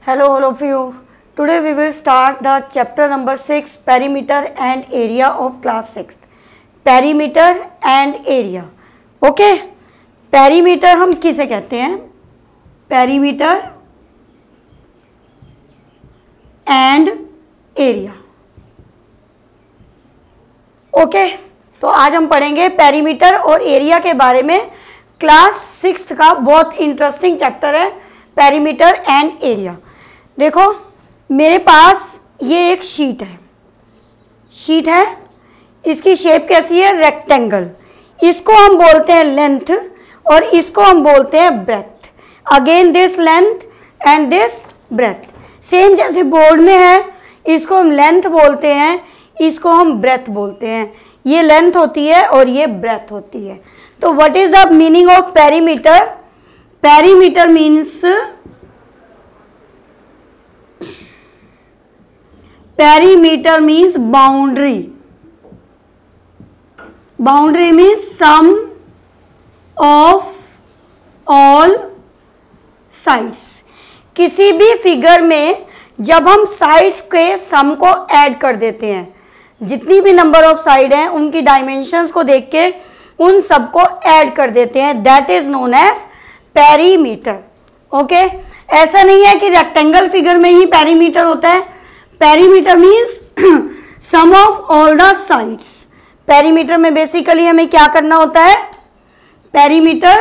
Hello all of you. Today we will start the chapter number 6, perimeter and area of class 6th. Perimeter and area. Okay? Perimeter हम किसे कहते हैं? Perimeter and area. Okay तो आज हम पढ़ेंगे perimeter और एरिया के बारे में। क्लास 6th का बहुत इंटरेस्टिंग चैप्टर है पेरीमीटर एंड एरिया। देखो मेरे पास ये एक शीट है, इसकी शेप कैसी है? रेक्टेंगल। इसको हम बोलते हैं लेंथ और इसको हम बोलते हैं breadth. Again this length and this breadth, same जैसे बोर्ड में है, इसको हम लेंथ बोलते हैं, इसको हम ब्रेथ बोलते हैं। ये लेंथ होती है और ये ब्रेथ होती है। तो what is the meaning of perimeter? Perimeter means boundary. Boundary means sum of all sides. किसी भी फिगर में जब हम साइड्स के सम को ऐड कर देते हैं, जितनी भी नंबर ऑफ साइड हैं उनकी डायमेंशंस को देख के उन सबको ऐड कर देते हैं, that is known as perimeter. Okay, ऐसा नहीं है कि रेक्टेंगल फिगर में ही पेरीमीटर होता है। Perimeter means sum of all the sides. Perimeter में बेसिकली हमें क्या करना होता है? Perimeter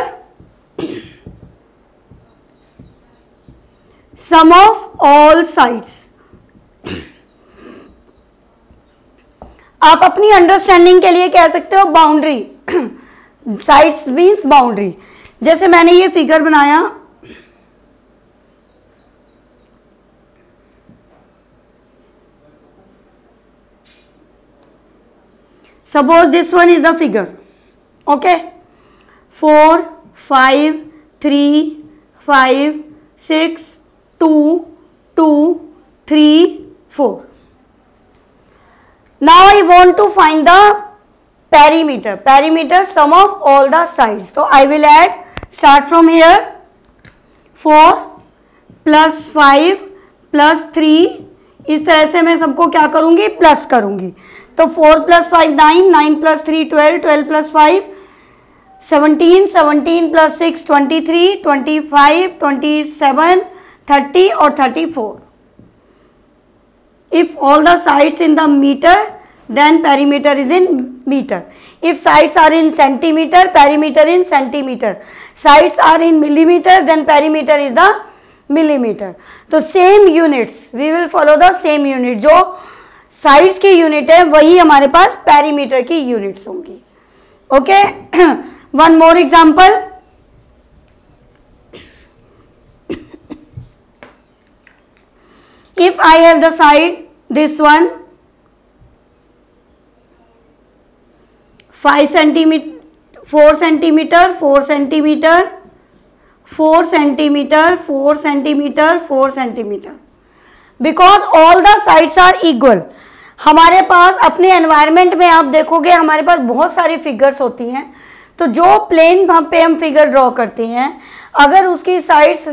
sum of all sides. आप अपनी अंडरस्टैंडिंग के लिए कह सकते हो बाउंड्री। Sides means boundary. जैसे मैंने ये फिगर बनाया, suppose this one is the figure. Okay, 4 5 3 5 6 2 2 3 4। Now I want to find the perimeter. Perimeter sum of all the sides. So I will add, start from here, 4 plus 5 plus 3। इस तरह से मैं सबको क्या करूंगी? प्लस करूंगी। तो 4 plus 5 9, 9 plus 3 12, 12 plus 5 17, 17 plus 6 23, 25 27 30 और 34। If all the sides in the meter, then perimeter is in meter. If sides are in centimeter, perimeter in centimeter. Sides are in millimeter, then perimeter is the millimeter. तो same units, we will follow the same unit. जो sides की unit है वही हमारे पास perimeter की units होंगी। Okay, one more example. If I have the side, this one 5 centimeter, 4 centimeter, 4 centimeter, 4 centimeter, 4 centimeter, 4 centimeter, because all the sides are equal. हमारे पास अपने environment में आप देखोगे हमारे पास बहुत सारी फिगर्स होती हैं। तो जो प्लेन पे हम फिगर ड्रॉ करते हैं, अगर उसकी साइड्स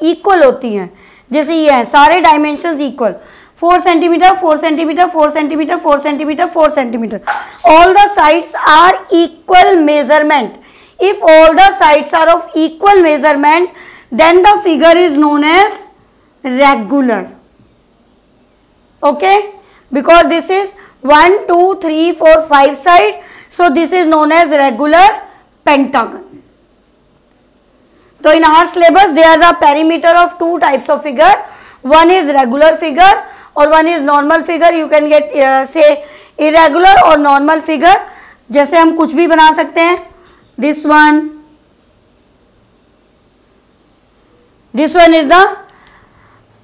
इक्वल होती हैं, जैसे ये है, सारे dimensions equal, 4 centimetre 4 centimetre 4 centimetre 4 centimetre 4 centimetre, all the sides are equal measurement. If all the sides are of equal measurement, then the figure is known as regular. Okay, because this is 1 2 3 4 5 side, so this is known as regular pentagon. तो in our syllabus there are the perimeter of two types of figure. One is regular figure or one is normal figure. You can get say irregular or normal figure. जैसे हम कुछ भी बना सकते हैं। This one is the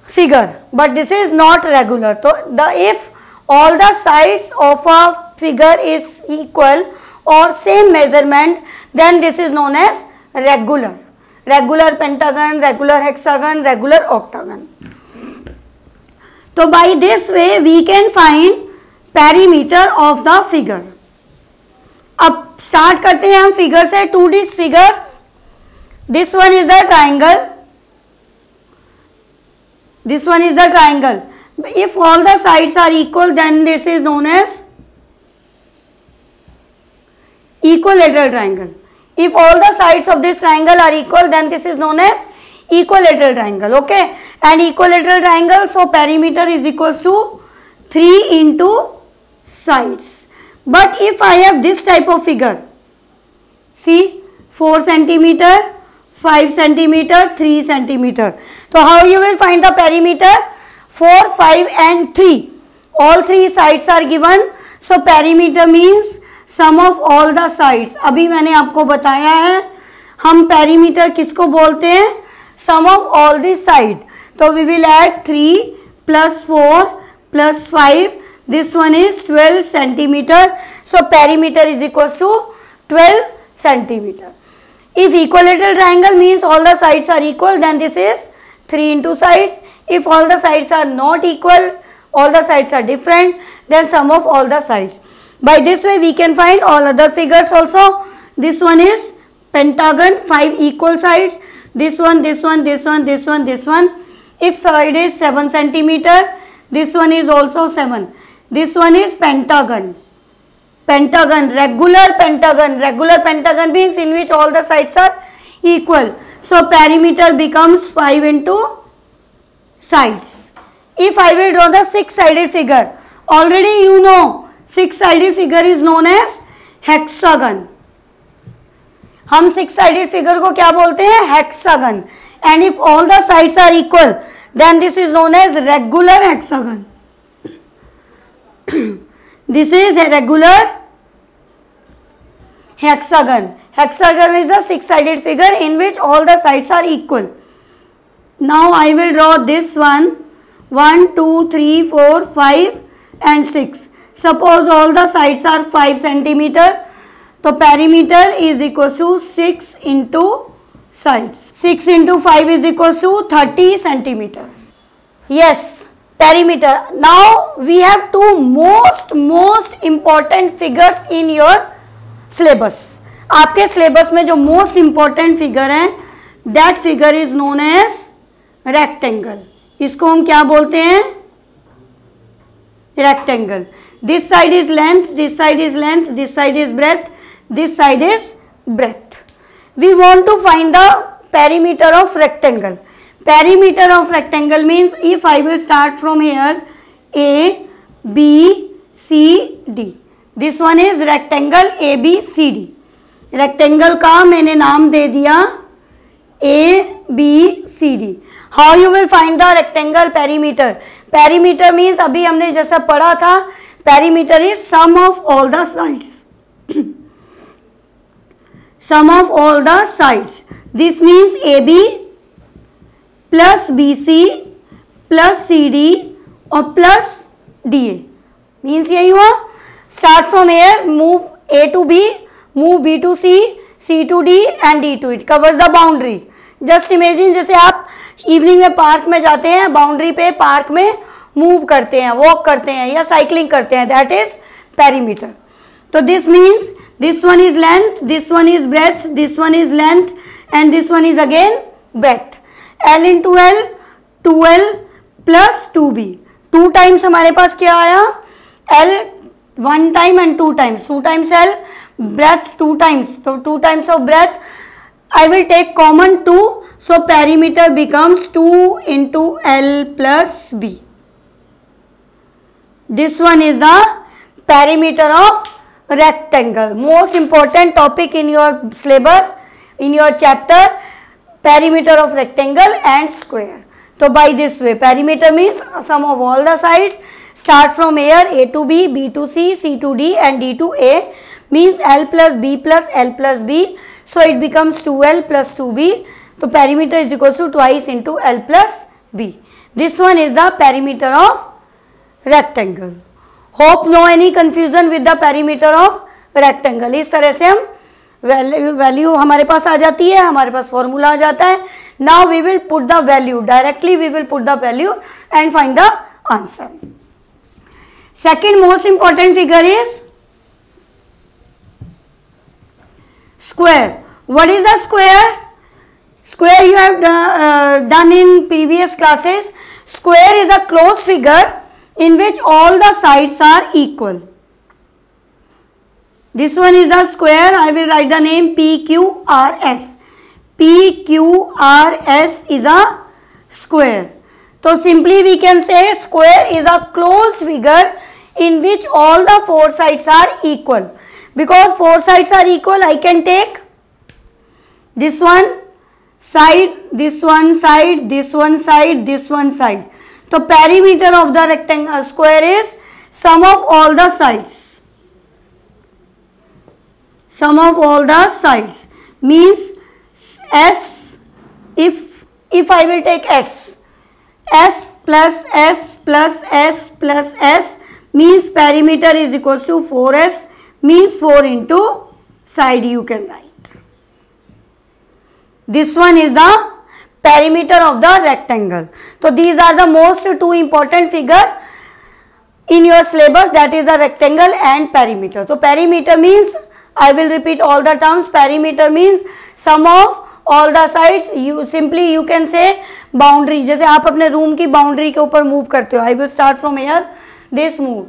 figure, but this is not regular. तो if all the sides of a figure is equal or same measurement, then this is known as regular. Regular pentagon, regular hexagon, regular octagon. तो by this way we can find perimeter of the figure. अब start करते हैं हम figure से। To this figure, this one is the triangle, This one is the triangle. If all the sides are equal, then this is known as equilateral triangle. If all the sides of this triangle are equal, then this is known as equilateral triangle. Okay, and equilateral triangle, so perimeter is equals to 3 into sides. But if I have this type of figure, see 4 centimeter, 5 centimeter, 3 centimeter. So how you will find the perimeter? 4, 5 and 3. All three sides are given. So perimeter means sum of all the sides. अभी मैंने आपको बताया है हम perimeter किसको बोलते हैं? Sum of all the side. तो we will add 3 plus 4 plus 5. This one is 12 centimeter. So perimeter is equals to 12 centimeter. If equilateral triangle means all the sides are equal, then this is 3 into sides. If all the sides are not equal, all the sides are different, then sum of all the sides. By this way we can find all other figures also. This one is pentagon, 5 equal sides. This one, this one, this one, this one, this one. If side is 7 centimeter, this one is also 7. This one is pentagon. Pentagon, regular pentagon. Regular pentagon means in which all the sides are equal. So perimeter becomes 5 into sides. If I will draw the 6-sided figure, already you know 6-sided figure is known as hexagon. हम 6-sided figure को क्या बोलते हैं? Hexagon. And if all the sides are equal, then this is known as regular hexagon. This is a regular hexagon. Hexagon is a 6-sided figure in which all the sides are equal. Now I will draw this one. 1, 2, 3, 4, 5 and 6. Suppose all the sides are 5 centimeter. So perimeter is equals to 6 into sides. 6 into 5 is equals to 30 centimeter. Yes, perimeter. Now we have two most important figures in your syllabus. आपके syllabus में जो most important figure है, that figure is known as rectangle. इसको हम क्या बोलते हैं? Rectangle. This side is length, this side is length, this side is breadth, this side is breadth. We want to find the perimeter of rectangle. Perimeter of rectangle means if I will start from here, A, B, C, D. This one is rectangle A, B, C, D. Rectangle का मैंने नाम दे दिया A, B, C, D. How you will find the rectangle perimeter? Perimeter means अभी हमने जैसा पढ़ा था, perimeter is sum of all the sides. Sum of all the sides. This means AB plus BC plus CD or plus DA. Means यही हुआ. Start from here, move A to B, move B to C, C to D and D to it. Covers the boundary. Just imagine जैसे आप evening में park में जाते हैं, boundary पे park में मूव करते हैं, वॉक करते हैं या साइकिलिंग करते हैं, दैट इज पेरीमीटर. तो this means this one is length, this one is breadth, this one is length and this one is again breadth. L into L 2L plus 2B. 2 times हमारे पास क्या आया? L 1 time and 2 times. 2 times L, breadth 2 times. तो 2 times of breadth I will take common 2. So perimeter becomes 2 into L plus B. This one is the perimeter of rectangle. Most important topic in your syllabus, in your chapter, perimeter of rectangle and square. So by this way, perimeter means sum of all the sides. Start from here, A to B, B to C, C to D and D to A. Means L plus B plus L plus B. So it becomes 2L plus 2B. So perimeter is equals to twice into L plus B. This one is the perimeter of rectangle. Hope no any confusion with the perimeter of rectangle. इस तरह से हम value हमारे पास आ जाती है, हमारे पास formula आ जाता है. Now we will put the value. Directly we will put the value and find the answer. Second most important figure is square. What is a square? Square you have done in previous classes. Square is a closed figure in which all the sides are equal. This one is a square. I will write the name PQRS. PQRS is a square. So simply we can say square is a closed figure in which all the four sides are equal. Because four sides are equal, I can take this one side, this one side, this one side, this one side. So perimeter of the rectangle square is sum of all the sides. Sum of all the sides means S, if I will take S plus S plus S plus S means perimeter is equals to 4S, means 4 into side you can write. This one is the perimeter of the rectangle. So these are the most two important figure in your syllabus, that is a rectangle and perimeter. So perimeter means, I will repeat all the terms, perimeter means sum of all the sides. You can say boundary. जैसे आप अपने room की boundary के ऊपर move करते हो, I will start from here, this move.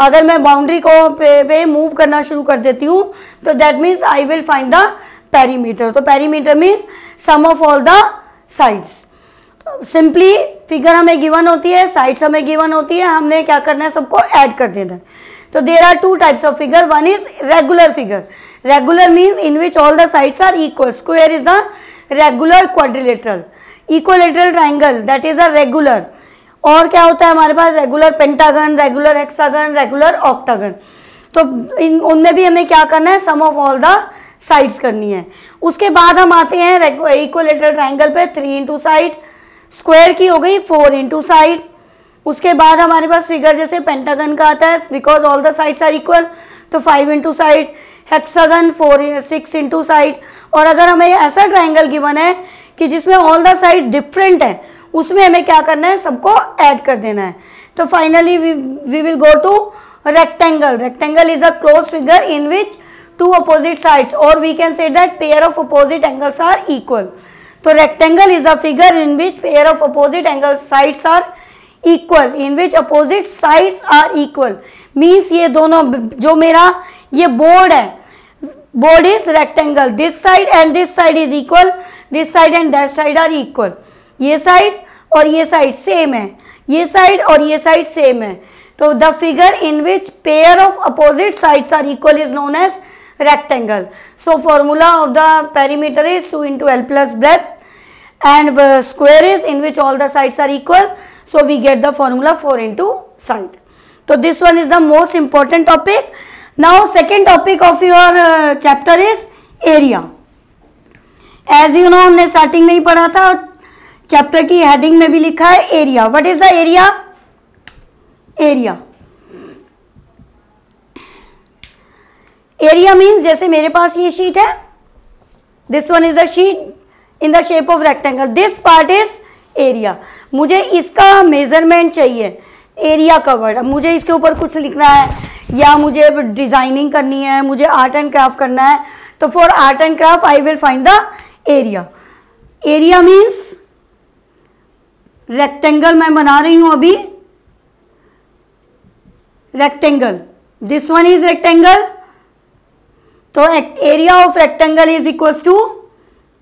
अगर मैं बाउंड्री को पे मूव करना शुरू कर देती हूँ तो that means I will find the perimeter. तो perimeter means sum of all the sides. Simply figure हमें गिवन होती है, साइड्स हमें गिवन होती है, हमने क्या करना है, सबको ऐड कर देना है. तो there are two types of figure. One is regular figure. Regular means in which all the sides are equal. Square is the regular quadrilateral. Equilateral triangle that is a regular. और क्या होता है हमारे पास, regular pentagon, regular hexagon, regular octagon. तो उनमें भी हमें क्या करना है, sum of all the sides करनी है. उसके बाद हम आते हैं इक्विलेटरल ट्राइंगल पे. 3 इंटू साइड. स्क्वायर की हो गई 4 इंटू साइड. उसके बाद हमारे पास फिगर जैसे पेंटागन का आता है, because all the sides are equal, तो 5 into side. Hexagon 6 into side. और अगर हमें ऐसा ट्राइंगल गिवन है कि जिसमें ऑल द साइड डिफरेंट है, उसमें हमें क्या करना है, सबको ऐड कर देना है. तो finally we will go to rectangle. Rectangle is a close figure in which two opposite sides, or we can say that pair of opposite angles are equal. So rectangle is a figure in which pair of opposite angle sides are equal, in which opposite sides are equal. Means ये दोनों, जो मेरा ये board है, board is rectangle. This side and this side is equal. This side and that side are equal. ये side और ये side same है, ये side और ये side same है. तो the figure in which pair of opposite sides are equal is known as rectangle. So formula of the perimeter is 2 into L plus breadth, and square is in which all the sides are equal. So we get the formula 4 into side. So this one is the most important topic. Now second topic of your chapter is area. As you know, हमने starting में ही पढ़ा था और chapter की heading में भी लिखा है area. What is the area? Area area means, जैसे मेरे पास ये शीट है, this one is the sheet in the shape of rectangle, this part is area. मुझे इसका मेजरमेंट चाहिए, एरिया कवर्ड. अब मुझे इसके ऊपर कुछ लिखना है या मुझे डिजाइनिंग करनी है, मुझे आर्ट एंड क्राफ्ट करना है, तो for art and craft I will find the area. Area means rectangle मैं बना रही हूं अभी, rectangle, this one is rectangle. तो area of rectangle is equal to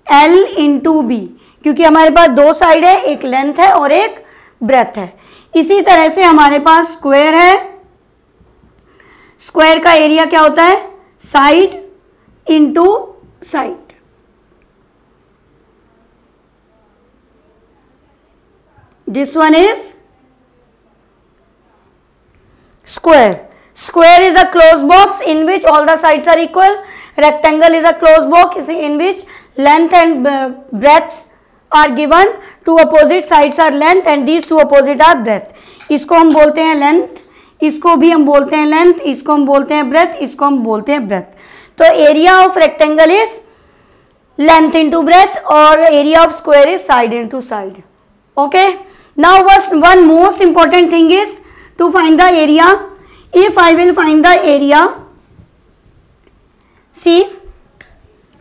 L into B, क्योंकि हमारे पास दो साइड है, एक लेंथ है और एक ब्रेथ है. इसी तरह से हमारे पास स्क्वायर है. स्क्वायर का एरिया क्या होता है, side into side. This one is square. Square is a closed box in which all the sides are equal. Rectangle is a closed box in which length and breadth are given. Two opposite sides are length and these two opposite are breadth. इसको हम बोलते हैं length, इसको भी हम बोलते हैं length, इसको हम बोलते हैं breadth, इसको हम बोलते हैं breadth. तो area of rectangle is length into breadth और area of square is side into side. Okay. Now one most important thing is to find the area. If I will find the area, see,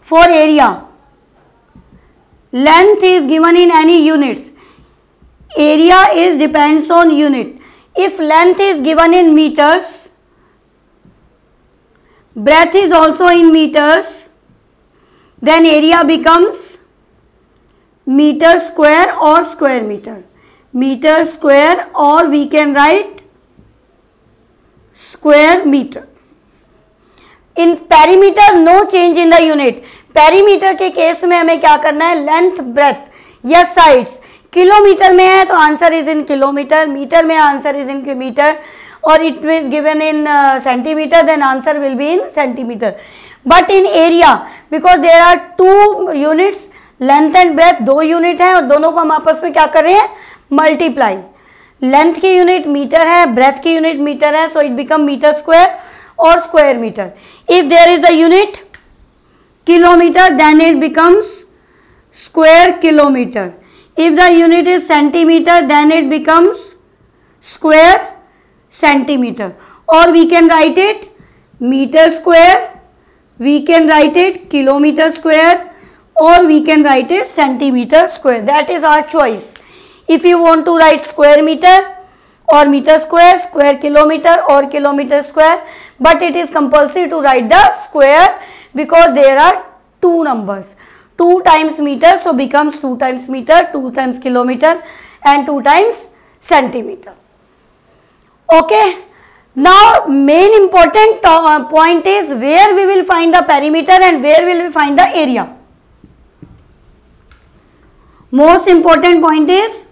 for area, length is given in any units. area is depends on unit. If length is given in meters, breadth is also in meters, then area becomes meter square or square meter. Meter square, or we can write square meter. In perimeter no change in the unit. Perimeter के case में हमें क्या करना है, length breadth या sides kilometre में है तो answer is in kilometre, metre में आंसर इज इन मीटर, और it is given in centimetre, then answer will be in centimetre. But in area because there are two units, length and breadth दो unit है और दोनों को हम आपस में क्या कर रहे हैं, मल्टीप्लाई. लेंथ की यूनिट मीटर है, ब्रेथ की यूनिट मीटर है, so it become metre square और square metre. If there is the unit kilometer, then it becomes square kilometer. If the unit is centimeter, then it becomes square centimeter. Or we can write it meter square, we can write it kilometer square, or we can write it centimeter square. That is our choice. If you want to write square meter or meter square, square kilometer or kilometer square, but it is compulsory to write the square because there are two numbers, 2 times meter, so becomes 2 times meter, 2 times kilometer and 2 times centimeter. Okay, now main important point is where we will find the perimeter and where will we find the area. Most important point is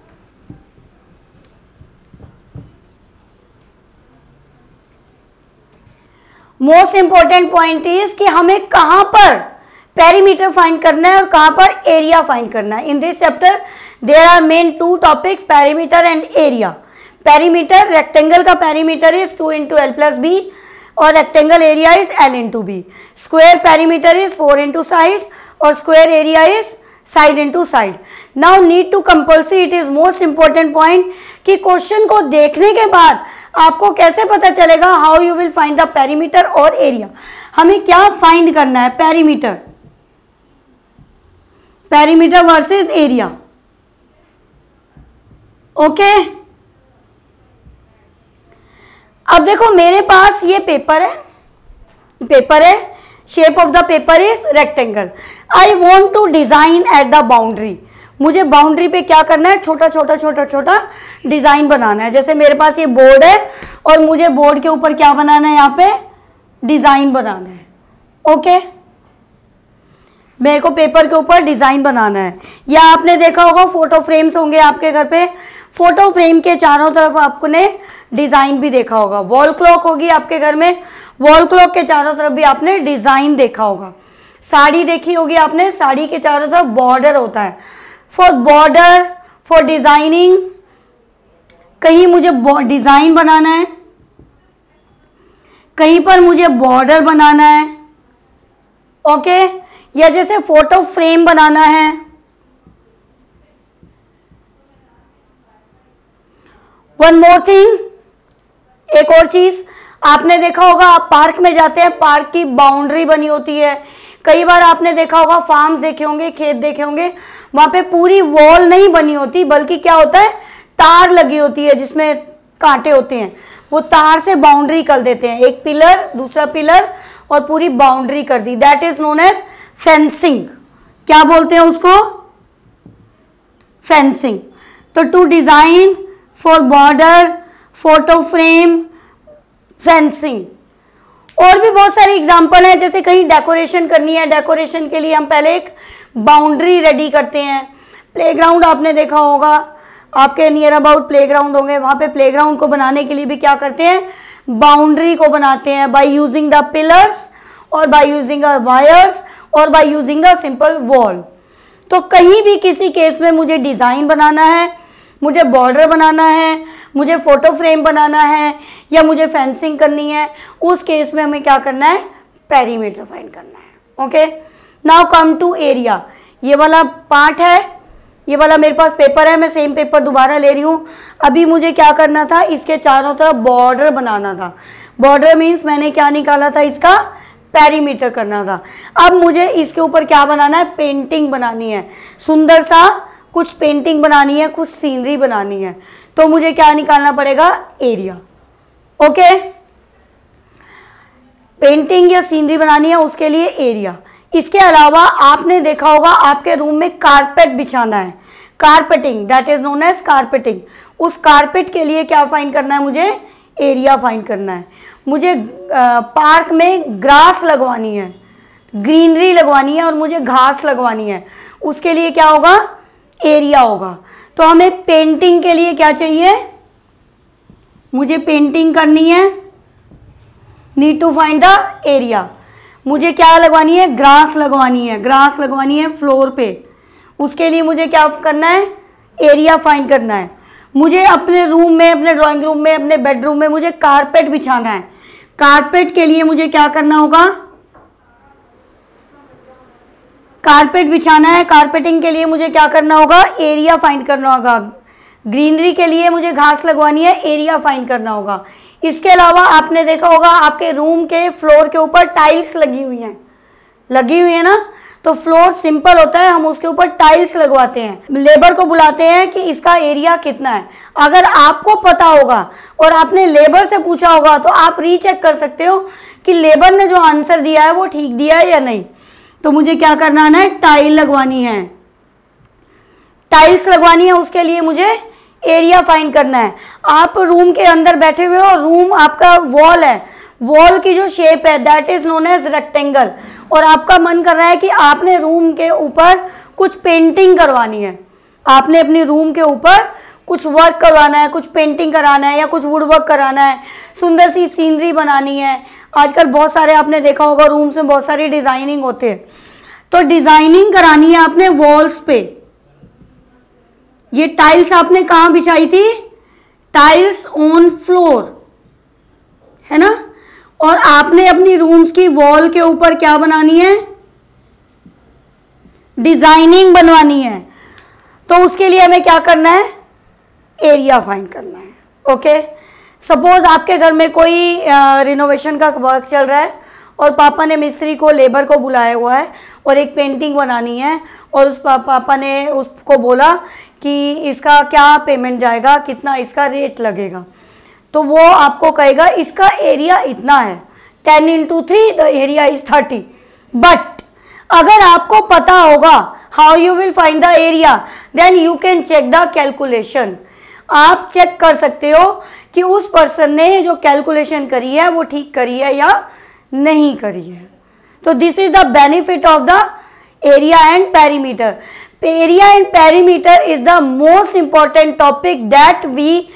कि हमें कहां पर perimeter find करना है और कहां पर area find करना है. In this chapter there are main 2 topics, perimeter and area. Perimeter, rectangle का perimeter is 2 into l plus b और rectangle area is l into b. Square perimeter is 4 into side और square area is side into side. Now need to compulsory, it is most important point कि question को देखने के बाद आपको कैसे पता चलेगा how you will find the perimeter और एरिया. हमें क्या फाइंड करना है, perimeter, perimeter versus area. Okay, अब देखो मेरे पास ये पेपर है, shape of the paper is rectangle. I want to design at the boundary. मुझे बाउंड्री पे क्या करना है, छोटा छोटा डिजाइन बनाना है. जैसे मेरे पास ये बोर्ड है और मुझे बोर्ड के ऊपर क्या बनाना है, यहाँ पे डिजाइन बनाना है. ओके, मेरे को पेपर के ऊपर डिजाइन बनाना है. या आपने देखा होगा फोटो फ्रेम्स होंगे आपके घर पे, फोटो फ्रेम के चारों तरफ आपने डिजाइन भी देखा होगा. वॉल क्लॉक होगी आपके घर में, वॉल क्लॉक के चारों तरफ भी आपने डिजाइन देखा होगा. साड़ी देखी होगी आपने, साड़ी के चारों तरफ बॉर्डर होता है. फॉर बॉर्डर, फॉर डिजाइनिंग, कहीं मुझे डिजाइन बनाना है, कहीं पर मुझे बॉर्डर बनाना है. ओके, या जैसे फोटो फ्रेम बनाना है. वन मोर थिंग, एक और चीज आपने देखा होगा, आप पार्क में जाते हैं, पार्क की बाउंड्री बनी होती है. कई बार आपने देखा होगा, फार्म्स देखे होंगे, खेत देखे होंगे, वहां पे पूरी वॉल नहीं बनी होती, बल्कि क्या होता है, तार लगी होती है जिसमें कांटे होते हैं. वो तार से बाउंड्री कर देते हैं, एक पिलर दूसरा पिलर, और पूरी बाउंड्री कर दी. That is known as fencing. क्या बोलते हैं उसको, फेंसिंग. तो to design, for border, photo frame, fencing. और भी बहुत सारे एग्जाम्पल हैं. जैसे कहीं डेकोरेशन करनी है, डेकोरेशन के लिए हम पहले एक बाउंड्री रेडी करते हैं. प्लेग्राउंड आपने देखा होगा, आपके नियर अबाउट प्लेग्राउंड होंगे, वहां पे प्लेग्राउंड को बनाने के लिए भी क्या करते हैं, बाउंड्री को बनाते हैं बाय यूजिंग द पिलर्स और बाय यूजिंग द वायर्स और by using the simple wall. तो कहीं भी किसी केस में मुझे डिजाइन बनाना है, मुझे बॉर्डर बनाना है, मुझे फोटो फ्रेम बनाना है, या मुझे फेंसिंग करनी है, उस केस में हमें क्या करना है, पेरीमीटर फाइंड करना है. Okay, now come to area. ये वाला पार्ट है, ये वाला मेरे पास पेपर है, मैं सेम पेपर दोबारा ले रही हूँ. अभी मुझे क्या करना था, इसके चारों तरफ बॉर्डर बनाना था. बॉर्डर मीन्स मैंने क्या निकाला था, इसका पेरीमीटर करना था. अब मुझे इसके ऊपर क्या बनाना है, पेंटिंग बनानी है, सुंदर सा कुछ पेंटिंग बनानी है, कुछ सीनरी बनानी है, तो मुझे क्या निकालना पड़ेगा? एरिया। ओके, पेंटिंग या सीनरी बनानी है उसके लिए एरिया। इसके अलावा आपने देखा होगा आपके रूम में कारपेट बिछाना है, carpeting, that is known as carpeting. उस कारपेट के लिए क्या फाइंड करना है? मुझे एरिया फाइंड करना है। मुझे पार्क में ग्रास लगवानी है, ग्रीनरी लगवानी है और मुझे घास लगवानी है, उसके लिए क्या होगा? एरिया होगा। तो हमें पेंटिंग के लिए क्या चाहिए? मुझे पेंटिंग करनी है, need to find the area. मुझे क्या लगवानी है? ग्रास लगवानी है, ग्रास लगवानी है फ्लोर पे, उसके लिए मुझे क्या करना है? एरिया फाइंड करना है। मुझे अपने रूम में, अपने ड्राइंग रूम में, अपने बेडरूम में मुझे कारपेट बिछाना है, कारपेट के लिए मुझे क्या करना होगा? कारपेट बिछाना है, कारपेटिंग के लिए मुझे क्या करना होगा? एरिया फाइंड करना होगा। ग्रीनरी के लिए मुझे घास लगवानी है, एरिया फाइंड करना होगा। इसके अलावा आपने देखा होगा आपके रूम के फ्लोर के ऊपर टाइल्स लगी हुई है ना, तो फ्लोर सिंपल होता है, हम उसके ऊपर टाइल्स लगवाते हैं। लेबर को बुलाते हैं कि इसका एरिया कितना है। अगर आपको पता होगा और आपने लेबर से पूछा होगा तो आप रीचेक कर सकते हो कि लेबर ने जो आंसर दिया है वो ठीक दिया है या नहीं। तो मुझे क्या करना है? टाइल लगवानी है, टाइल्स लगवानी है, उसके लिए मुझे एरिया फाइंड करना है। आप रूम के अंदर बैठे हुए हो, रूम आपका वॉल है, वॉल की जो शेप है that is known as rectangle, और आपका मन कर रहा है कि आपने रूम के ऊपर कुछ पेंटिंग करवानी है, आपने अपनी रूम के ऊपर कुछ वर्क करवाना है, कुछ पेंटिंग कराना है या कुछ वुड वर्क कराना है, सुंदर सी सीनरी बनानी है। आजकल बहुत सारे आपने देखा होगा रूम्स में बहुत सारी डिजाइनिंग होते हैं, तो डिजाइनिंग करानी है आपने वॉल्स पे। ये टाइल्स आपने कहाँ बिछाई थी? टाइल्स ऑन फ्लोर, है ना। और आपने अपनी रूम्स की वॉल के ऊपर क्या बनानी है? डिजाइनिंग बनवानी है। तो उसके लिए हमें क्या करना है? एरिया फाइंड करना है। ओके, सपोज आपके घर में कोई रिनोवेशन का वर्क चल रहा है और पापा ने मिस्त्री को, लेबर को बुलाया हुआ है और एक पेंटिंग बनानी है, और उस पापा ने उसको बोला कि इसका क्या पेमेंट जाएगा, कितना इसका रेट लगेगा। तो वो आपको कहेगा इसका एरिया इतना है, 10 into 3 the area is 30। But अगर आपको पता होगा how you will find the area, then you can check the calculation. आप चेक कर सकते हो कि उस पर्सन ने जो कैलकुलेशन करी है वो ठीक करी है या नहीं करी है। तो this is the benefit of the area and perimeter. Area and perimeter is the most important topic that we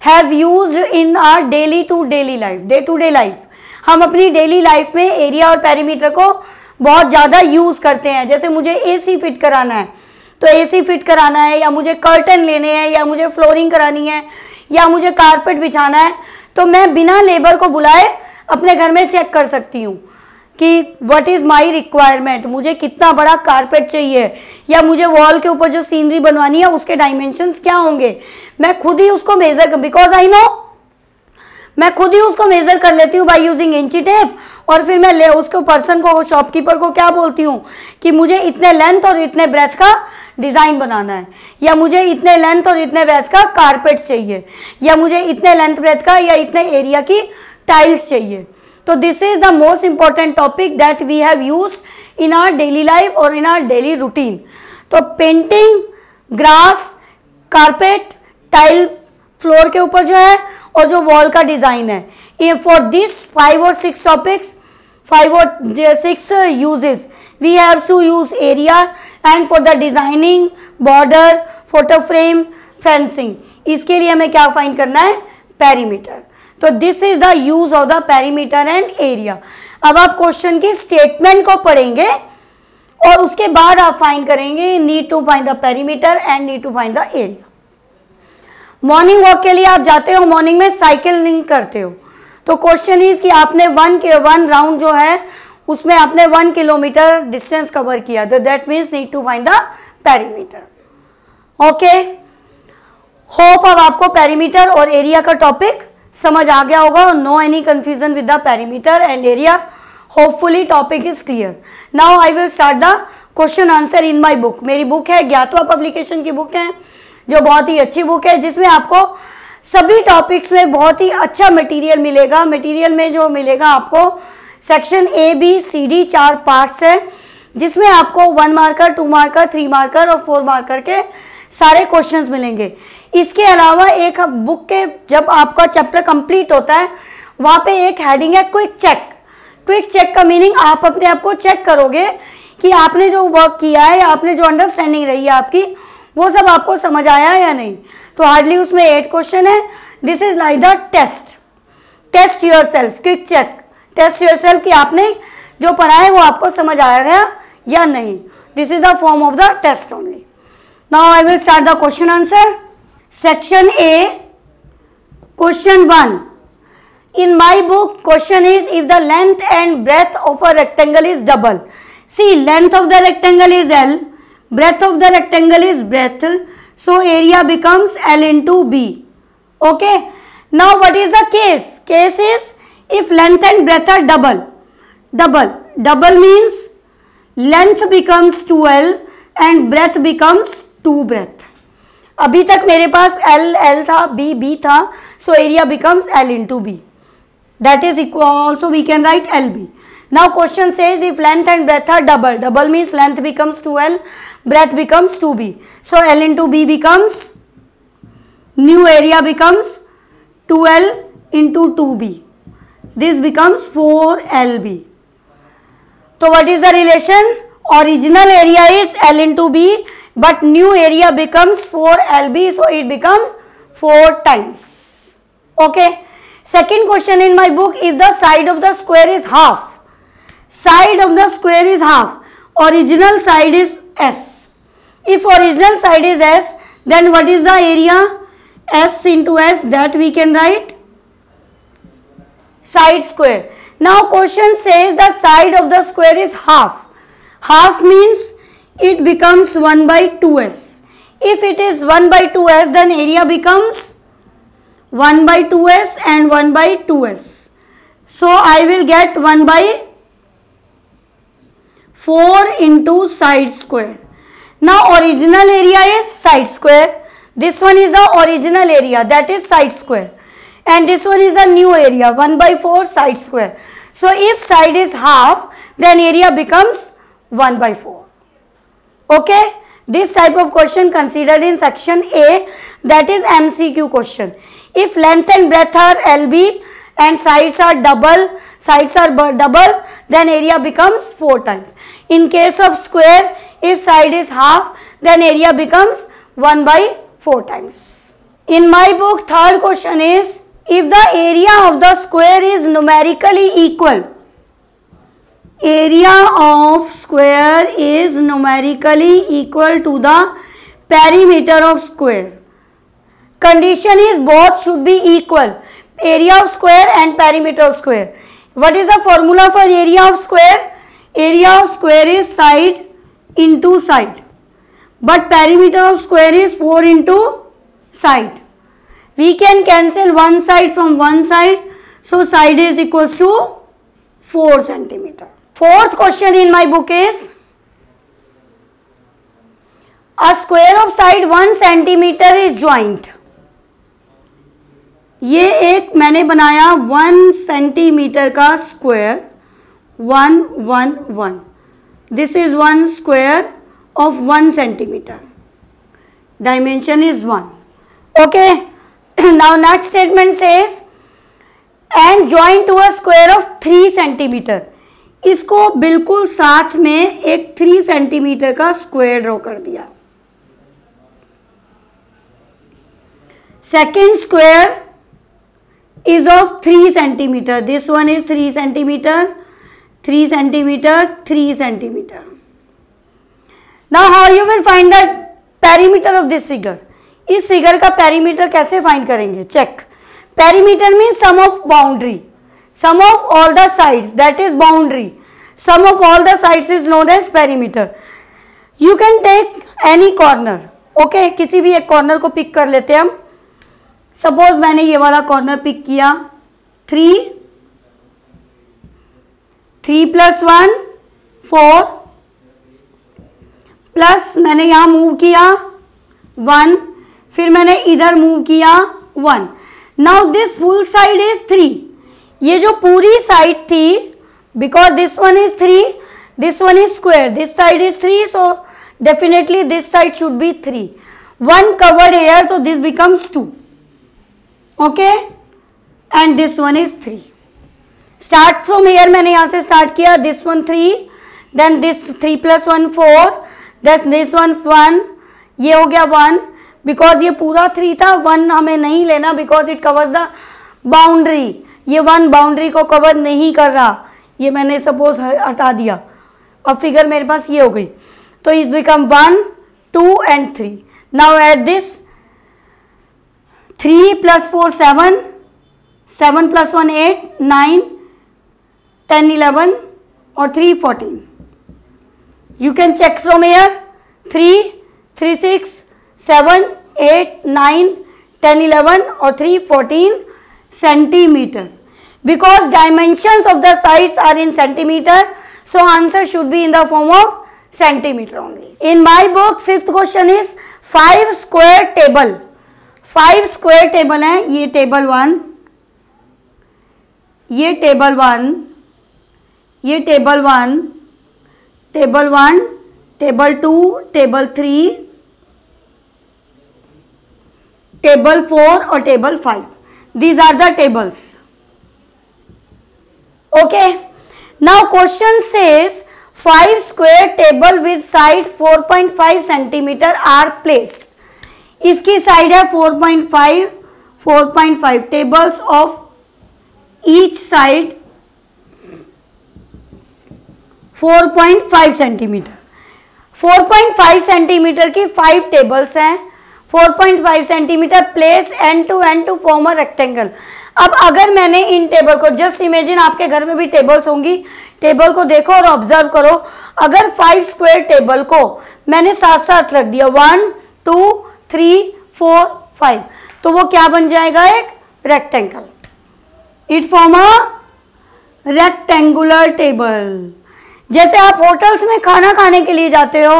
have used in our daily to daily life, day to day life. हम अपनी daily life में area और perimeter को बहुत ज़्यादा use करते हैं। जैसे मुझे एसी फिट कराना है तो एसी फिट कराना है, या मुझे कर्टन लेने हैं, या मुझे फ्लोरिंग करानी है, या मुझे कारपेट बिछाना है, तो मैं बिना लेबर को बुलाए अपने घर में चेक कर सकती हूँ कि व्हाट इज़ माई रिक्वायरमेंट, मुझे कितना बड़ा कारपेट चाहिए, या मुझे वॉल के ऊपर जो सीनरी बनवानी है उसके डायमेंशंस क्या होंगे। मैं खुद ही उसको मेजर कर, बिकॉज आई नो, मैं खुद ही उसको मेजर कर लेती हूँ बाय यूजिंग इंची टेप, और फिर मैं उसको पर्सन को, शॉपकीपर को क्या बोलती हूँ कि मुझे इतने लेंथ और इतने ब्रेथ का डिज़ाइन बनाना है, या मुझे इतने लेंथ और इतने ब्रेथ का कारपेट चाहिए, या मुझे इतने लेंथ ब्रेथ का या इतने एरिया की टाइल्स चाहिए। तो this is the most important topic that we have used in our daily life और इन आवर डेली रूटीन। तो painting, grass, carpet, tile floor के ऊपर जो है, और जो वॉल का डिजाइन है, ये for this 5 or 6 topics, 5 or 6 uses we have to use area, and for the designing, border, photo frame, fencing, इसके लिए हमें क्या फाइंड करना है? पेरीमीटर। तो this is the use of the perimeter and area. अब आप क्वेश्चन की स्टेटमेंट को पढ़ेंगे और उसके बाद आप फाइंड करेंगे need to find the perimeter and need to find the area. Morning walk के लिए आप जाते हो, मॉर्निंग में साइकिलिंग करते हो, तो क्वेश्चन इज कि आपने वन राउंड जो है उसमें आपने 1 किलोमीटर डिस्टेंस कवर किया, तो that means need to find the perimeter. Okay, hope अब आपको पेरीमीटर और एरिया का टॉपिक समझ आ गया होगा। No any confusion with the perimeter and area. Hopefully topic is clear. Now I will start the question answer in my book. मेरी book है, ज्ञातवा पब्लिकेशन की बुक है, जो बहुत ही अच्छी बुक है, जिसमें आपको सभी टॉपिक्स में बहुत ही अच्छा मटेरियल मिलेगा। मटेरियल में जो मिलेगा आपको section A B C D 4 parts है, जिसमें आपको 1 मार्कर, 2 मार्कर, 3 मार्कर और 4 मार्कर के सारे क्वेश्चंस मिलेंगे। इसके अलावा एक बुक के जब आपका चैप्टर कंप्लीट होता है वहाँ पे एक हेडिंग है क्विक चेक। क्विक चेक का मीनिंग आप अपने आप को चेक करोगे कि आपने जो वर्क किया है या आपने जो अंडरस्टैंडिंग रही है आपकी, वो सब आपको समझ आया है या नहीं। तो हार्डली उसमें 8 क्वेश्चन है। This is like the test, test yourself, quick check, test yourself कि आपने जो पढ़ा है वो आपको समझ आया गया या नहीं। This is the form of the test only. Now I will start the question answer. Section A, question 1. In my book, question is if the length and breadth of a rectangle is double. See, length of the rectangle is L, breadth of the rectangle is breadth, so area becomes L into B. Okay. Now what is the case? Case is if length and breadth are double. Double means length becomes 2L and breadth becomes 2 breadth. अभी तक मेरे पास L था, B था, so area becomes L into B. That is equal, also we can write LB. Now question says if length and breadth are double. Double means length becomes 2L, breadth becomes 2B. So L into B becomes, new area becomes 2L into 2B. This becomes 4LB. So what is the relation? Original area is L into B, but new area becomes 4LB, so it becomes 4 times. Okay. Second question in my book, if the side of the square is half, side of the square is half, original side is S. If original side is S, then what is the area? S into S, that we can write side square. Now question says the side of the square is half. Half means it becomes 1 by 2S. If it is 1 by 2S, then area becomes 1 by 2S and 1 by 2S. So I will get 1 by 4 into side square. Now original area is side square. This one is the original area, that is side square. And this one is the new area, 1 by 4 side square. So if side is half, then area becomes 1 by 4. Okay. This type of question considered in section A, that is MCQ question. If length and breadth are LB and sides are double, then area becomes 4 times. In case of square, if side is half, then area becomes 1 by 4 times. In my book, third question is if the area of the square is numerically equal. Area of square is numerically equal to the perimeter of square. Condition is both should be equal, area of square and perimeter of square. What is the formula for area of square? Area of square is side into side, but perimeter of square is 4 into side. We can cancel one side from one side, so side is equals to 4 centimeter. Fourth question in my book is a square of side 1 centimeter is joint. ये एक मैंने बनाया 1 centimetre का square, 1 1 1. This is 1 square of 1 centimetre. Dimension is 1. Okay. Now next statement says and join to a square of 3 centimetre. इसको बिल्कुल साथ में एक 3 सेंटीमीटर का स्क्वायर ड्रॉ कर दिया. Second square is of 3 centimeter. This one is 3 centimeter, 3 centimeter, 3 centimeter. Now how you will find the perimeter of this figure? इस figure का perimeter कैसे find करेंगे? Check. Perimeter means sum of boundary, sum of all the sides, that is boundary. Sum of all the sides is known as perimeter. You can take any corner. Okay, किसी भी एक corner को pick कर लेते हैं हम. Suppose मैंने ये वाला कॉर्नर पिक किया. 3 3 + 1 4 प्लस मैंने यहाँ मूव किया 1, फिर मैंने इधर मूव किया 1. Now this full side is 3. ये जो पूरी साइड थी, because this one is 3, this one is square, this side is 3, so definitely this side should be 3. 1 covered here, so this becomes 2. Okay, and this one is 3. Start from here, मैंने यहाँ से start किया. This one 3, then this 3 plus 1 4, then this one 1, ये हो गया 1. Because ये पूरा 3 था, 1 हमें नहीं लेना because it covers the boundary. ये 1 बाउंड्री को कवर नहीं कर रहा, ये मैंने सपोज हटा दिया. अब फिगर मेरे पास ये हो गई, तो it become 1 2 and 3. Now at this 3 plus 4 7, 7 plus 1 8, 9 10 11 और 3 14. You can check from here. 3 3 6 7 8 9 10 11 और 3 14 centimeter. Because dimensions of the sides are in centimeter, so answer should be in the form of centimeter only. In my book, 5th question is 5 square table. 5 square table है. ये table 1, ये table 1, ये table 1, table 1, table 2, table 3, table 4 और table 5. These are the tables. Okay. Now question says 5 square table with side 4.5 centimeter are placed. इसकी side है 4.5, 4.5. Tables of each side 4.5 centimetre. 4.5 centimetre की 5 tables हैं. 4.5 centimetre place end to end to form a rectangle. अब अगर मैंने इन table को, just imagine आपके घर में भी टेबल्स होंगी, टेबल को देखो और ऑब्जर्व करो. अगर 5 स्क्वायर टेबल को मैंने साथ साथ रख दिया 1 2 3 4 5, तो वो क्या बन जाएगा? एक rectangle. It form a rectangular table. जैसे आप होटल्स में खाना खाने के लिए जाते हो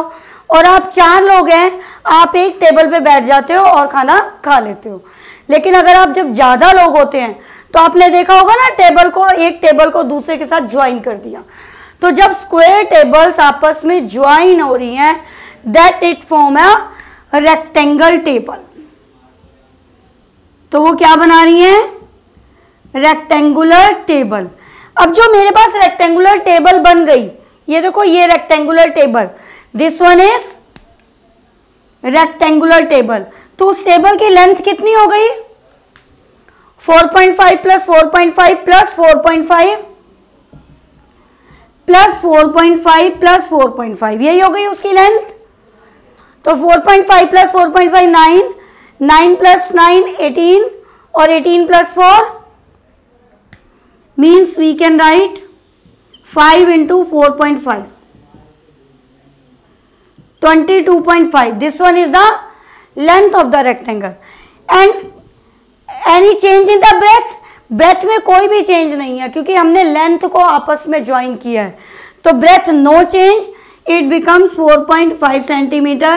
और आप 4 लोग हैं, आप एक टेबल पे बैठ जाते हो और खाना खा लेते हो. लेकिन अगर आप जब ज़्यादा लोग होते हैं तो आपने देखा होगा ना, टेबल को, एक टेबल को दूसरे के साथ ज्वाइन कर दिया. तो जब स्क्वायर टेबल्स आपस में ज्वाइन हो रही हैं, that it form a rectangle table. तो वो क्या बना रही है? Rectangular table. अब जो मेरे पास रेक्टेंगुलर टेबल बन गई, ये देखो, ये rectangular table, this one is rectangular table. तो उस टेबल की लेंथ कितनी हो गई? 4.5 प्लस 4.5 प्लस 4.5 प्लस 4.5 प्लस 4.5, यही हो गई उसकी लेंथ. तो 4.5 प्लस 4.5 9, 9 प्लस 9 18 और 18 plus 4 means we can write 5 into 4.5 22.5. This one is the length of the rectangle. And any change in the breadth? breadth में कोई भी चेंज नहीं है क्योंकि हमने लेंथ को आपस में ज्वाइन किया है. तो breadth no change, it becomes 4.5 centimeter.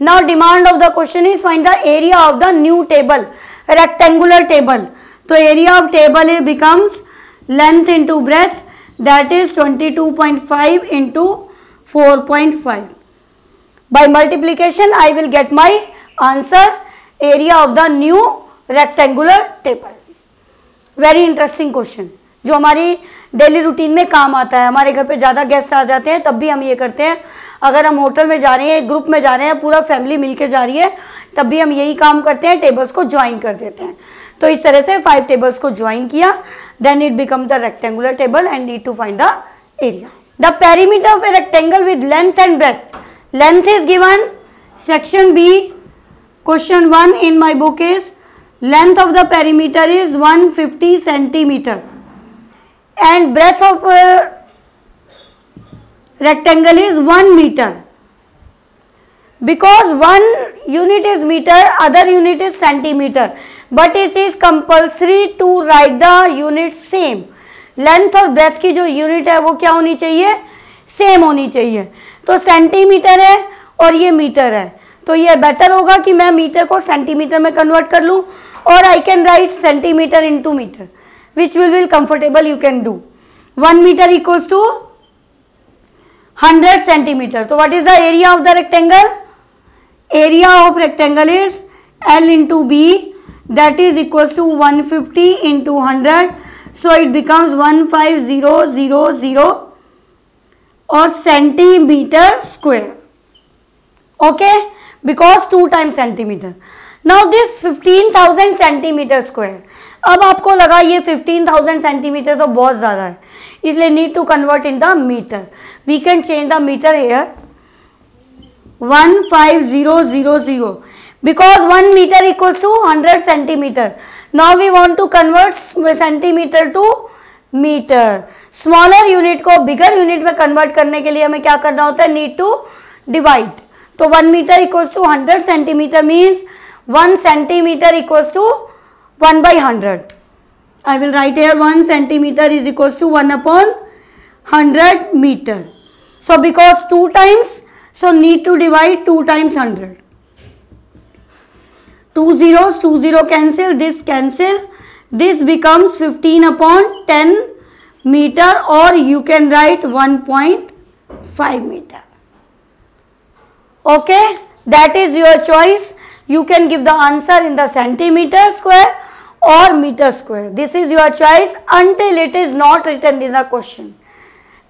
Now demand of the question is find the area of the new table, rectangular table. तो area of table it becomes length into breadth, that is 22.5 into 4.5. By multiplication I will get my answer, area of the new rectangular table. Very interesting question, जो हमारी daily routine में काम आता है. हमारे घर पे ज़्यादा गेस्ट आ जाते हैं तब भी हम ये करते हैं. अगर हम होटल में जा रहे हैं, एक ग्रुप में जा रहे हैं, पूरा फैमिली मिलके जा रही है, तब भी हम यही काम करते हैं, टेबल्स को ज्वाइन कर देते हैं. तो इस तरह से 5 टेबल्स को ज्वाइन किया, then it become the rectangular table and need to find the area. The perimeter of a rectangle with length and breadth. Length is given, section B, question 1 in my book is length of the perimeter is 150 centimeter and breadth of rectangle is 1 meter. Because one unit is meter, other unit is centimeter, but it is compulsory to write the unit same. Length और breadth की जो unit है वो क्या होनी चाहिए? Same होनी चाहिए. तो सेंटीमीटर है और ये मीटर है, तो ये बेटर होगा कि मैं मीटर को सेंटीमीटर में कन्वर्ट कर लूँ, और I can write centimetre into metre, which will comfortable you can do. 1 metre equals to 100 centimetre. तो what is the area of the rectangle? Area of rectangle is L into B, that is equals to 150 into 100, so it becomes 15000 or centimeter square. Okay, because 2 times centimeter. Now this 15,000 centimeter square. अब आपको लगा ये 15,000 centimetre तो बहुत ज़्यादा है, इसलिए need to convert in the metre. We can change the metre here. 15000 because 1 meter equals to 100 centimeter. Now we want to convert centimeter to meter. Smaller unit को bigger unit में convert करने के लिए हमें क्या करना होता है? Need to divide. तो 1 meter equals to 100 centimeter means 1 centimeter equals to 1 by 100. I will write here 1 centimeter is equals to 1 upon 100 meter. So because 2 times, so need to divide 2 times 100. 2 zeros, 2 0 cancel, this cancel, this becomes 15 upon 10 meter, or you can write 1.5 meter. Okay, that is your choice. You can give the answer in the centimeter square or meter square. This is your choice until it is not written in the question.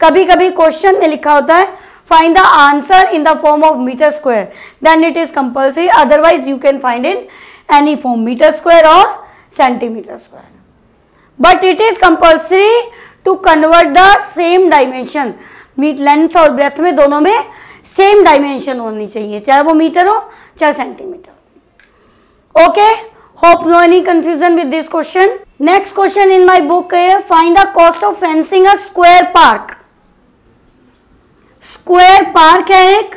कभी कभी question में लिखा होता है find the answer in the form of meter square, then it is compulsory, otherwise you can find in any form, meter square or centimeter square. But it is compulsory to convert the same dimension. Length और breath में दोनों में same dimension होनी चाहिए, चाहे वो metre हो चाहे centimetre. Okay, hope no any confusion with this question. Next question in my book है find the cost of fencing a square park. Square park है एक,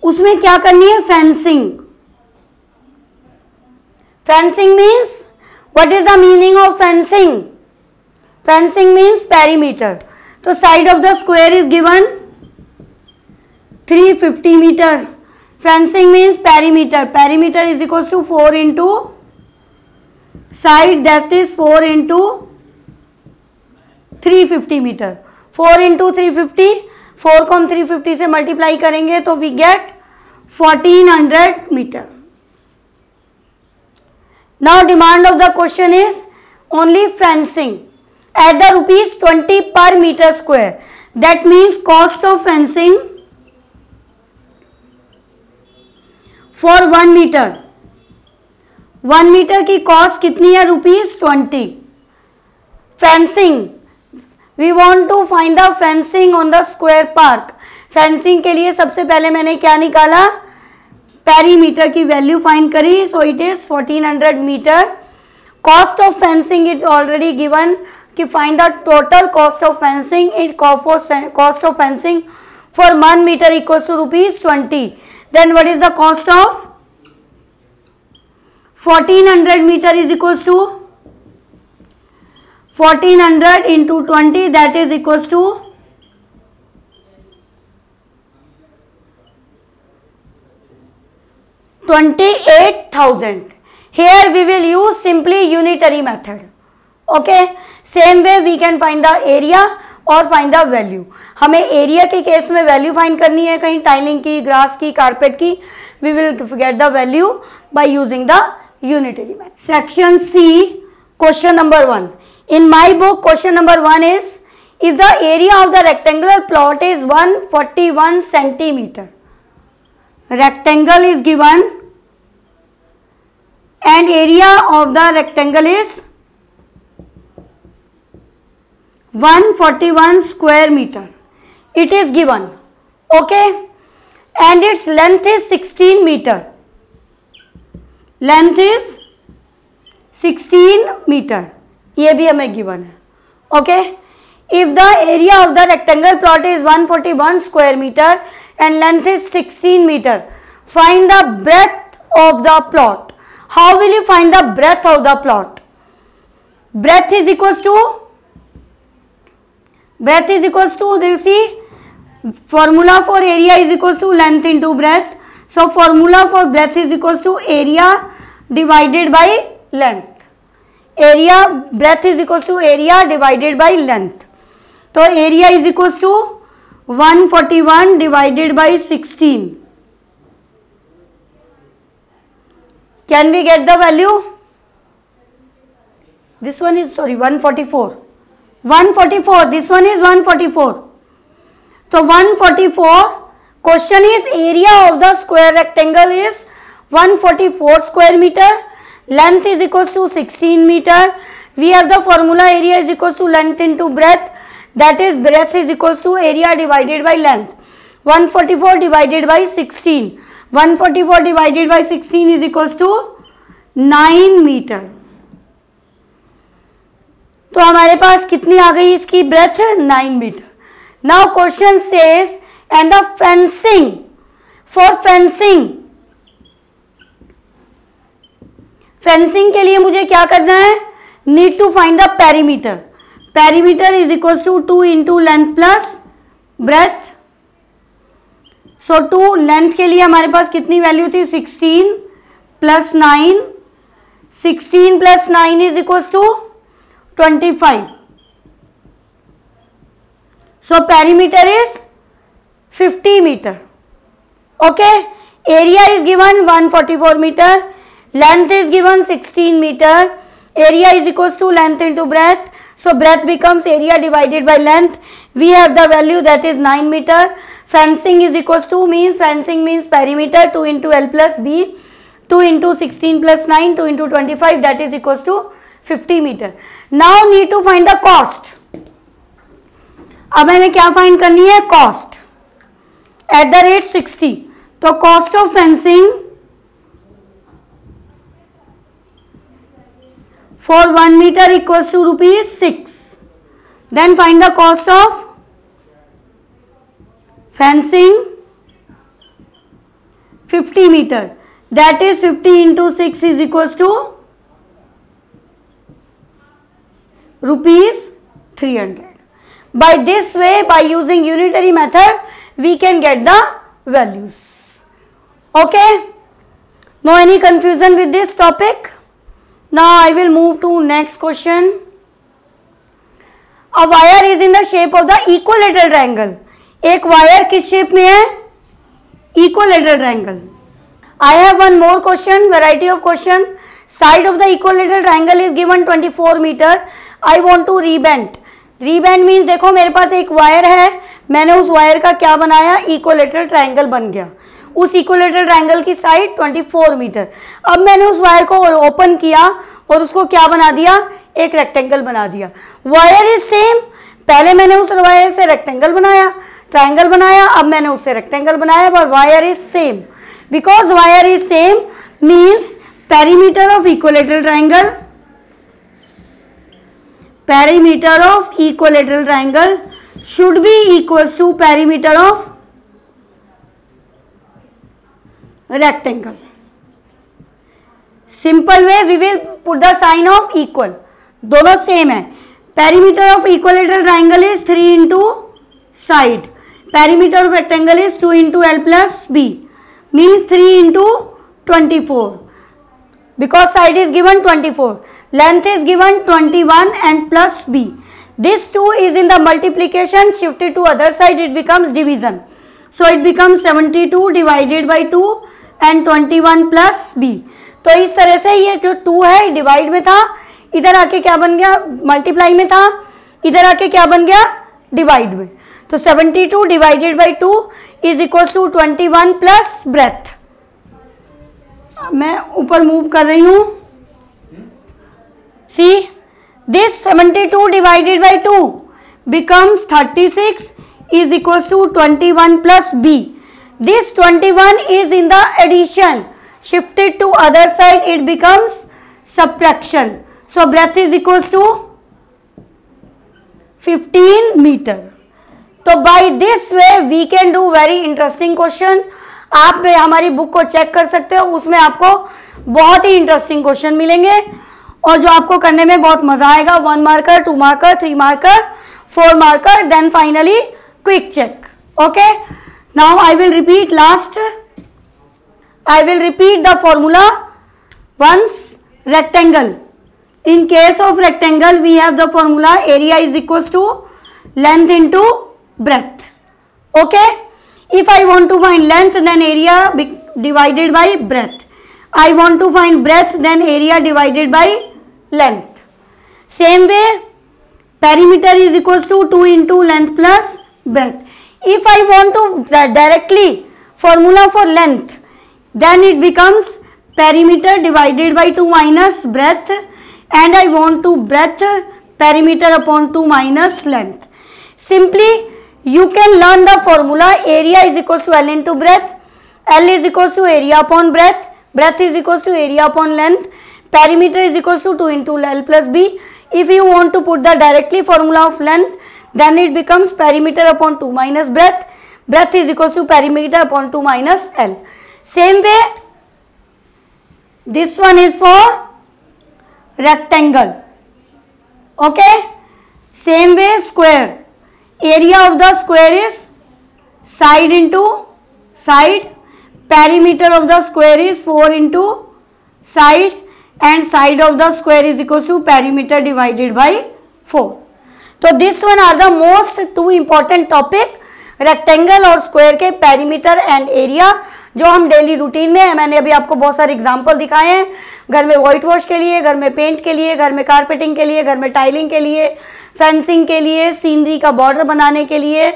उसमें क्या करनी है? Fencing. Fencing means what is the meaning of fencing? Fencing means perimeter. तो side of the square is given 350 metre. Fencing means perimeter. Perimeter is equal to 4 into side, that is 4 into 350 metre. 4 into 350, 4 को हम 350 से multiply करेंगे तो we get 1400 metre. Now demand of the question is only fencing at the ₹20 per meter square. That means cost of fencing for 1 meter. 1 meter की cost कितनी है? ₹20. Fencing, we want to find the fencing on the square park. Fencing के लिए सबसे पहले मैंने क्या निकाला? पेरीमीटर की वैल्यू फाइंड करी. So it is 1400 metre. Cost of fencing it already given कि find the total cost of fencing. It cost of fencing for 1 meter equals to ₹20. Then what is the cost of 1400 metre is equals to 1400 into 20, that is equals to 28,000. Here we will use simply unitary method. Okay, same way we can find the area और find the value. हमें area के case में value find करनी है, कहीं tiling की, grass की, carpet की. We will get the value by using the unitary method. Section C, question number 1. In my book, question number 1 is if the area of the rectangular plot is 141 centimeter. Rectangle is given and area of the rectangle is 141 square meter. It is given. Okay, and its length is 16 meter. Length is 16 meter. ये भी हमें given है. Okay, if the area of the rectangle plot is 141 square metre and length is 16 metre, find the breadth of the plot. How will you find the breadth of the plot? Breadth is equal to this see formula for area is equals to length into breadth. So formula for breadth is equals to area divided by length. Area, breadth is equals to area divided by length. So area is equals to 141 divided by 16. Can we get the value? This one is, sorry, 144. 144, this one is 144. So 144, question is area of the square rectangle is 144 square meter, length is equals to 16 meter. We have the formula area is equals to length into breadth, that is breadth is equals to area divided by length. 144 divided by 16. 144 divided by 16 is equals to 9 metre. तो हमारे पास कितनी आ गई इसकी breadth? 9 metre. Now question says and the fencing, for fencing, fencing के लिए मुझे क्या करना है? Need to find the perimeter. Perimeter is equals to 2 into length plus breadth. So 2 length के लिए हमारे पास कितनी वैल्यू थी? 16 plus 9. 16 plus 9 is equals to 25. So perimeter is 50 meter. Okay. Area is given 144 meter. Length is given 16 meter. Area is equals to length into breadth. So breadth becomes area divided by length. We have the value that is 9 meter. Fencing is equals to means, fencing means perimeter 2 into L plus B. 2 into 16 plus 9, 2 into 25, that is equals to 50 meter. Now need to find the cost. अब हमें क्या find करनी है? Cost at the rate 60. तो cost of fencing for 1 metre equals to ₹6. Then find the cost of fencing 50 metre, that is 50 into 6 is equals to ₹300. By this way, by using unitary method, we can get the values. Okay? No any confusion with this topic? Now I will move to next question. A wire is in the shape of the equilateral triangle. एक wire किस shape में है? Equilateral triangle. I have one more question, variety of question. Side of the equilateral triangle is given 24 meter. I want to rebend. Rebend means देखो मेरे पास एक wire है, मैंने उस वायर का क्या बनाया? इक्विलेटरल ट्रायंगल बन गया. उस इक्विलेटरल ट्रायंगल की साइड 24 मीटर. अब मैंने उस वायर को ओपन किया और उसको क्या बना दिया? एक रेक्टेंगल बना दिया. Wire is same. पहले मैंने उस वायर से रेक्टेंगल बनाया, ट्रायंगल बनाया, अब मैंने उससे रेक्टेंगल बनाया, but wire is same. Because wire is same means perimeter of equilateral triangle, perimeter of equilateral triangle should be equals to perimeter of rectangle. Simple way we will put the sign of equal. दोनों same है. Perimeter of equilateral triangle is 3 into side. Perimeter of rectangle is 2 into L plus B. Means 3 into 24. Because side is given 24. Length is given 21 and plus B. This 2 is in the multiplication, shifted to other side, it becomes division. So it becomes 72 divided by 2 and 21 plus B. तो इस तरह से ये जो 2 है divide में था, इधर आके क्या बन गया? मल्टीप्लाई में था, इधर आके क्या बन गया? डिवाइड में. तो 72 divided by 2 is equal to 21 plus breadth. मैं ऊपर मूव कर रही हूँ. See, this 72 divided by 2 becomes 36 is equals to 21 plus B. This 21 is in the addition, shifted to other side, it becomes subtraction. So breadth is equals to 15 meter. तो by this way we can do very interesting question. आप हमारी book को check कर सकते हो, उसमें आपको बहुत ही इंटरेस्टिंग क्वेश्चन मिलेंगे और जो आपको करने में बहुत मजा आएगा. 1 marker, 2 marker, 3 marker, 4 marker, then finally quick check. Okay, now I will repeat the formula once. Rectangle. In case of rectangle, we have the formula area is equals to length into breadth. Okay, if I want to find length, then area divided by breadth. I want to find breadth, then area divided by length. Same way, perimeter is equals to 2 into length plus breadth. If I want to directly formula for length, then it becomes perimeter divided by 2 minus breadth, and I want to breadth perimeter upon 2 minus length. Simply you can learn the formula area is equals to L into breadth, L is equals to area upon breadth, breadth is equals to area upon length, perimeter is equals to 2 into L plus B. If you want to put the directly formula of length, then it becomes perimeter upon 2 minus breadth, breadth is equals to perimeter upon 2 minus L. Same way, this one is for rectangle. Okay, same way square. Area of the square is side into side, perimeter of the square is 4 into side, and side of the square is equals to perimeter divided by 4. तो this one are the most 2 important topic, rectangle और square के perimeter and area, जो हम daily routine में, मैंने अभी आपको बहुत सारे एग्जांपल दिखाए हैं, घर में व्हाइट वॉश के लिए, घर में पेंट के लिए, घर में कारपेटिंग के लिए, घर में टाइलिंग के लिए, फेंसिंग के लिए, सीनरी का बॉर्डर बनाने के लिए,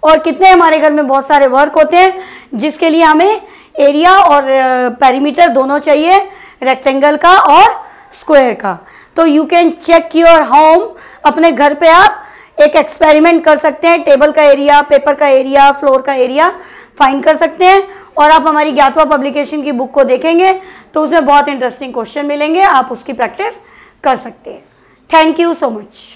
और कितने हमारे घर में बहुत सारे वर्क होते हैं जिसके लिए हमें एरिया और पेरीमीटर दोनों चाहिए, रेक्टेंगल का और स्क्वायर का. तो you can check your home. अपने घर पे आप एक एक्सपेरिमेंट कर सकते हैं, टेबल का एरिया, पेपर का एरिया, फ्लोर का एरिया फाइंड कर सकते हैं, और आप हमारी ज्ञातवा पब्लिकेशन की बुक को देखेंगे तो उसमें बहुत इंटरेस्टिंग क्वेश्चन मिलेंगे, आप उसकी प्रैक्टिस कर सकते हैं. Thank you so much.